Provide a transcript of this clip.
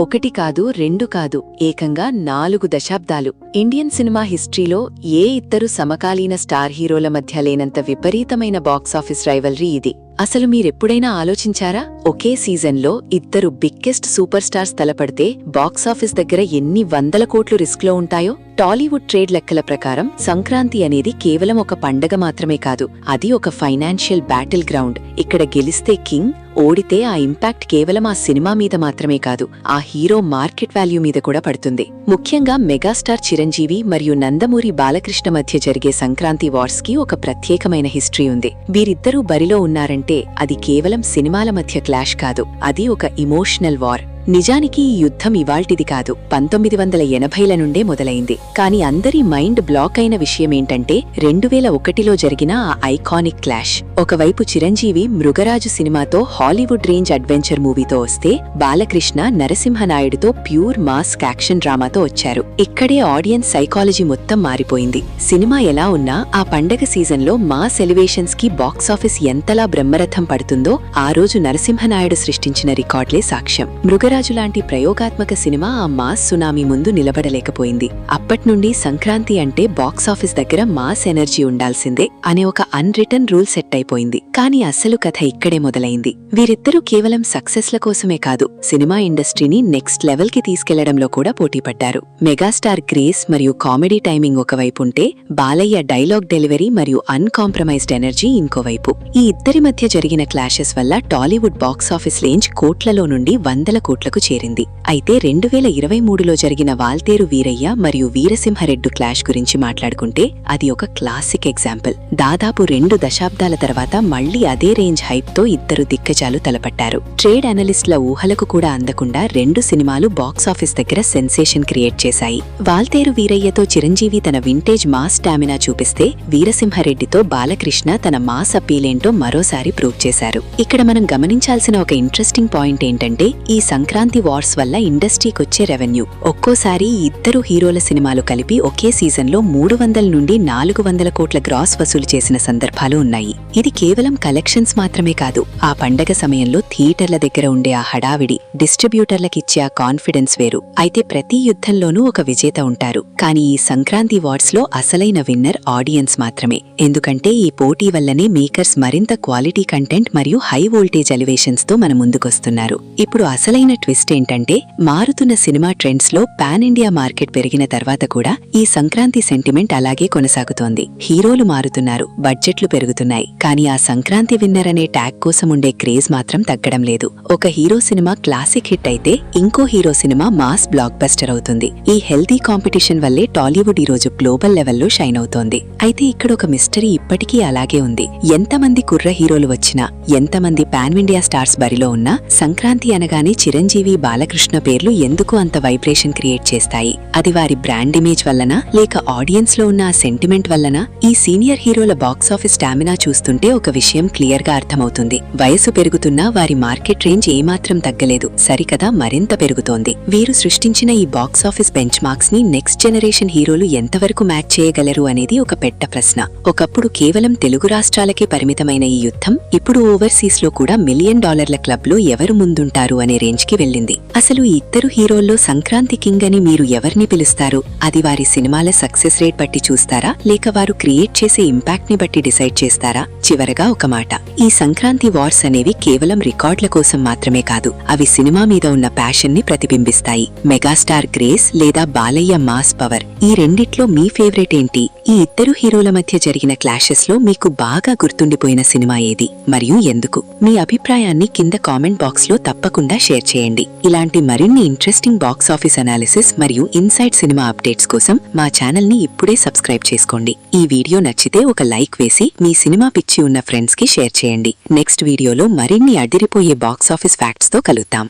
ఒకటి కాదు, రెండు కాదు, ఏకంగా 4 దశాబ్దాలు. ఇండియన్ సినిమా హిస్టరీలో ఏ ఇద్దరు సమకాలీన స్టార్ హీరోల మధ్య లేనంత విపరీతమైన బాక్సాఫీస్ రైవల్రీ ఇది. అసలు మీరెప్పుడైనా ఆలోచించారా? ఒకే సీజన్లో ఇద్దరు బిగ్గెస్ట్ సూపర్ స్టార్స్ తలపడితే బాక్సాఫీస్ దగ్గర ఎన్ని వందల కోట్లు రిస్క్లో ఉంటాయో? టాలీవుడ్ ట్రేడ్ లెక్కల ప్రకారం సంక్రాంతి అనేది కేవలం ఒక పండగ మాత్రమే కాదు, అది ఒక ఫైనాన్షియల్ బ్యాటిల్ గ్రౌండ్. ఇక్కడ గెలిస్తే కింగ్, ఓడితే ఆ ఇంపాక్ట్ కేవలం ఆ సినిమా మీద మాత్రమే కాదు, ఆ హీరో మార్కెట్ వాల్యూ మీద కూడా పడుతుంది. ముఖ్యంగా మెగాస్టార్ చిరంజీవి మరియు నందమూరి బాలకృష్ణ మధ్య జరిగే సంక్రాంతి వార్స్ కి ఒక ప్రత్యేకమైన హిస్టరీ ఉంది. వీరిద్దరూ బరిలో ఉన్నారంటే అది కేవలం సినిమాల మధ్య క్లాష్ కాదు, అది ఒక ఇమోషనల్ వార్. నిజానికి ఈ యుద్ధం ఇవాల్టిది కాదు, 1980ల నుండే మొదలైంది. కానీ అందరి మైండ్ బ్లాక్ అయిన విషయమేంటంటే 2001లో జరిగిన ఆ ఐకానిక్ క్లాష్. ఒకవైపు చిరంజీవి మృగరాజు సినిమాతో హాలీవుడ్ రేంజ్ అడ్వెంచర్ మూవీతో వస్తే, బాలకృష్ణ నరసింహనాయుడుతో ప్యూర్ మాస్ యాక్షన్ డ్రామాతో వచ్చారు. ఇక్కడే ఆడియన్స్ సైకాలజీ మొత్తం మారిపోయింది. సినిమా ఎలా ఉన్నా ఆ పండగ సీజన్లో మాస్ ఎలివేషన్స్ కి బాక్సాఫీస్ ఎంతలా బ్రహ్మరథం పడుతుందో ఆ రోజు నరసింహనాయుడు సృష్టించిన రికార్డులే సాక్ష్యం. మృగరాజు లాంటి ప్రయోగాత్మక సినిమా ఆ మాస్ సునామీ ముందు నిలబడలేకపోయింది. అప్పట్నుండి సంక్రాంతి అంటే బాక్సాఫీస్ దగ్గర మాస్ ఎనర్జీ ఉండాల్సిందే అనే ఒక అన్రిటన్ రూల్ సెట్ అయిపోయింది. కానీ అసలు కథ ఇక్కడే మొదలైంది. వీరిద్దరూ కేవలం సక్సెస్ల కోసమే కాదు, సినిమా ఇండస్ట్రీని నెక్స్ట్ లెవెల్ కి తీసుకెళ్లడంలో కూడా పోటీపడ్డారు. మెగాస్టార్ గ్రేస్ మరియు కామెడీ టైమింగ్ ఒకవైపుంటే, బాలయ్య డైలాగ్ డెలివరీ మరియు అన్కాంప్రమైజ్డ్ ఎనర్జీ ఇంకోవైపు. ఈ ఇద్దరి మధ్య జరిగిన క్లాషెస్ వల్ల టాలీవుడ్ బాక్సాఫీస్ రేంజ్ కోట్లలో నుండి వందల కోట్లకు చేరింది. అయితే 2023లో జరిగిన వాల్తేరు వీరయ్య మరియు వీరసింహరెడ్డి క్లాష్ గురించి మాట్లాడుకుంటే అది ఒక క్లాసిక్ ఎగ్జాంపుల్. దాదాపు 2 దశాబ్దాల తర్వాత మళ్లీ అదే రేంజ్ హైప్ తో ఇద్దరు దిగ్గజాలు తలపట్టారు. ట్రేడ్ అనలిస్ట్ల ఊహలకు కూడా అందకుండా 2 సినిమాలు బాక్సాఫీస్ దగ్గర సెన్సేషన్ క్రియేట్ చేశాయి. వాల్తేరు వీరయ్యతో చిరంజీవి తన వింటేజ్ మాస్ స్టామినా చూపిస్తే, వీరసింహరెడ్డితో బాలకృష్ణ తన మాస్ అపీలేంటో మరోసారి ప్రూవ్ చేశారు. ఇక్కడ మనం గమనించాల్సిన ఒక ఇంట్రెస్టింగ్ పాయింట్ ఏంటంటే, ఈ సంక్రాంతి వార్స్ వల్ల ఇండస్ట్రీకొచ్చే రెవెన్యూ. ఒక్కోసారి ఈ ఇద్దరు హీరోల సినిమాలు కలిపి ఒకే సీజన్లో 300 నుండి 400 కోట్ల గ్రాస్ వసూలు చేసిన సందర్భాలు ఉన్నాయి. ఇది కేవలం కలెక్షన్స్ మాత్రమే కాదు, ఆ పండగ సమయంలో థియేటర్ల దగ్గర ఉండే ఆ హడావిడి, డిస్ట్రిబ్యూటర్లకిచ్చే ఆ కాన్ఫిడెన్స్ వేరు. అయితే ప్రతి యుద్ధంలోనూ ఒక విజేత ఉంటారు. కానీ ఈ సంక్రాంతి వార్స్ లో అసలైన విన్నర్ ఆడియన్స్ మాత్రమే. ఎందుకంటే ఈ పోటీ వల్లనే మేకర్స్ మరింత క్వాలిటీ కంటెంట్ మరియు హై వోల్టేజ్ ఎలివేషన్స్ తో మన ముందుకొస్తున్నారు. ఇప్పుడు అసలైన ట్విస్ట్ ఏంటంటే, మారుతున్న సినిమా ట్రెండ్స్ లో పాన్ ఇండియా మార్కెట్ పెరిగిన తర్వాత కూడా ఈ సంక్రాంతి సెంటిమెంట్ అలాగే కొనసాగుతోంది. హీరోలు మారుతున్నారు, బడ్జెట్లు పెరుగుతున్నాయి, కానీ ఆ సంక్రాంతి విన్నర్ అనే ట్యాగ్ కోసం ఉండే క్రేజ్ మాత్రం తగ్గడం లేదు. ఒక హీరో సినిమా క్లాసిక్ హిట్ అయితే ఇంకో hero cinema mass block buster అవుతుంది. ఈ హెల్తీ కాంపిటీషన్ వల్లే టాలీవుడ్ ఈ రోజు గ్లోబల్ లెవెల్లో షైన్ అవుతోంది. అయితే ఇక్కడ ఒక మిస్టరీ ఇప్పటికీ అలాగే ఉంది. ఎంతమంది కుర్ర హీరోలు వచ్చినా, ఎంతమంది పాన్ ఇండియా స్టార్స్ బరిలో ఉన్నా, సంక్రాంతి అనగానే చిరంజీవి, బాలకృష్ణ పేర్లు ఎందుకు అంత వైబ్రేషన్ క్రియేట్ చేస్తాయి? అది వారి బ్రాండ్ ఇమేజ్ వల్లనా, లేక ఆడియన్స్ లో ఉన్న ఆ సెంటిమెంట్ వల్లనా? ఈ సీనియర్ హీరోల బాక్సాఫీస్ స్టామినా చూస్తుంటే ఒక విషయం క్లియర్ గా అర్థమవుతుంది. వయసు పెరుగుతున్నా వారి మార్కెట్ రేంజ్ ఏమాత్రం తగ్గలేదు, సరికదా మరింత పెరుగుతోంది. వీరు సృష్టించిన ఈ బాక్సాఫీస్ బెంచ్ మార్క్స్ ని నెక్స్ట్ జనరేషన్ హీరోలు ఎంతవరకు మ్యాచ్ చేయగలరు అనేది ఒక పెద్ద ప్రశ్న. ఒకప్పుడు కేవలం తెలుగు రాష్ట్రాలకే పరిమితమైన ఈ యుద్ధం ఇప్పుడు ఓవర్సీస్ లో కూడా $1 మిలియన్ క్లబ్ లో ఎవరు ముందుంటారు అనే రేంజ్ కి వెళ్ళింది. అసలు ఈ ఇద్దరు హీరోల్లో సంక్రాంతి కింగ్ అని మీరు ఎవరిని పిలుస్తారు? అది వారి సినిమాల సక్సెస్ రేట్ బట్టి చూస్తారా, లేక వారు క్రియేట్ చేసే ఇంపాక్ట్ ని బట్టి డిసైడ్ చేస్తారా? చివరగా ఒక మాట, ఈ సంక్రాంతి వార్స్ అనేవి కేవలం రికార్డుల కోసం మాత్రమే కాదు, అవి సినిమా మీద ఉన్న ప్యాషన్ ని ప్రతిబింబిస్తాయి. మెగాస్టార్ గ్రేస్ లేదా బాలయ్య మాస్ పవర్, ఈ రెండిట్లో మీ ఫేవరెట్ ఏంటి? ఈ ఇద్దరు హీరోల మధ్య జరిగిన క్లాషెస్ లో మీకు బాగా గుర్తుండిపోయిన సినిమా ఏది మరియు ఎందుకు? మీ అభిప్రాయాన్ని కింద కామెంట్ బాక్స్ లో తప్పకుండా షేర్ చేయండి. ఇలాంటి మరిన్ని ఇంట్రెస్టింగ్ బాక్స్ ఆఫీస్ అనాలిసిస్ మరియు ఇన్సైడ్ సినిమా అప్డేట్స్ కోసం మా ఛానల్ ని ఇప్పుడే సబ్స్క్రైబ్ చేసుకోండి. ఈ వీడియో నచ్చితే ఒక లైక్ వేసి మీ సినిమా పిచ్చి ఉన్న ఫ్రెండ్స్ కి షేర్ చేయండి. నెక్స్ట్ వీడియోలో మరిన్ని అదిరిపోయే బాక్స్ ఆఫీస్ ఫ్యాక్ట్స్ తో కలుద్దాం.